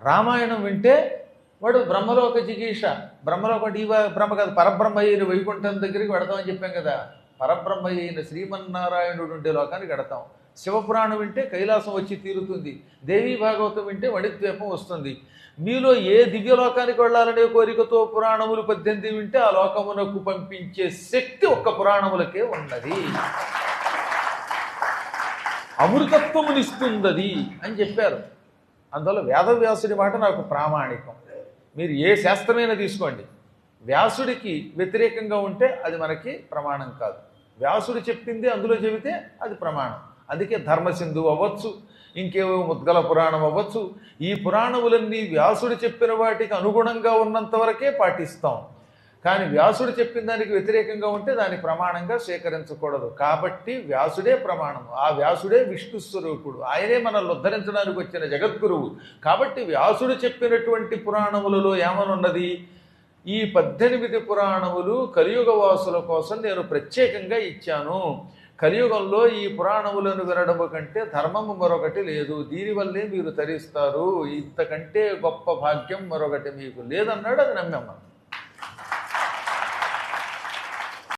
రామాయణం వింటే వాడు బ్రహ్మలోక జిగీష, బ్రహ్మలోక బ్రహ్మ కాదు పరబ్రహ్మ అయిన వైకుంఠం దగ్గరికి వెడతామని చెప్పాం కదా. పరబ్రహ్మ అయిన శ్రీమన్నారాయణుడు ఉండే లోకానికి వెడతాం. శివపురాణం వింటే కైలాసం వచ్చి తీరుతుంది. దేవీ భాగవతం వింటే వణిద్వీపం వస్తుంది. మీలో ఏ దివ్యలోకానికి వెళ్ళాలనే కోరికతో పురాణములు 18 వింటే ఆ లోకమునకు పంపించే శక్తి ఒక్క పురాణములకే ఉన్నది. అమృతత్వమునిస్తుందది అని చెప్పారు. అందువల్ల వేదవ్యాసుడి మాట నాకు ప్రామాణికం. మీరు ఏ శాస్త్రమైనా తీసుకోండి, వ్యాసుడికి వ్యతిరేకంగా ఉంటే అది మనకి ప్రమాణం కాదు. వ్యాసుడు చెప్పింది అందులో చెబితే అది ప్రమాణం. అందుకే ధర్మసింధు అవ్వచ్చు, ఇంకేవో ముద్గల పురాణం అవ్వచ్చు, ఈ పురాణములన్నీ వ్యాసుడు చెప్పిన వాటికి అనుగుణంగా ఉన్నంత వరకే పాటిస్తాం. కానీ వ్యాసుడు చెప్పిన దానికి వ్యతిరేకంగా ఉంటే దాని ప్రమాణంగా స్వీకరించకూడదు. కాబట్టి వ్యాసుడే ప్రమాణము. ఆ వ్యాసుడే విష్ణు స్వరూపుడు. ఆయనే మనల్ని ఉద్ధరించడానికి వచ్చిన జగద్గురువు. కాబట్టి వ్యాసుడు చెప్పినటువంటి పురాణములలో ఏమనున్నది? ఈ 18 పురాణములు కలియుగ వాసుల కోసం నేను ప్రత్యేకంగా ఇచ్చాను. కలియుగంలో ఈ పురాణములను వినడము కంటే ధర్మము మరొకటి లేదు, దీనివల్లే మీరు తరిస్తారు, ఇంతకంటే గొప్ప భాగ్యం మరొకటి మీకు లేదన్నాడు. అది నమ్మాం.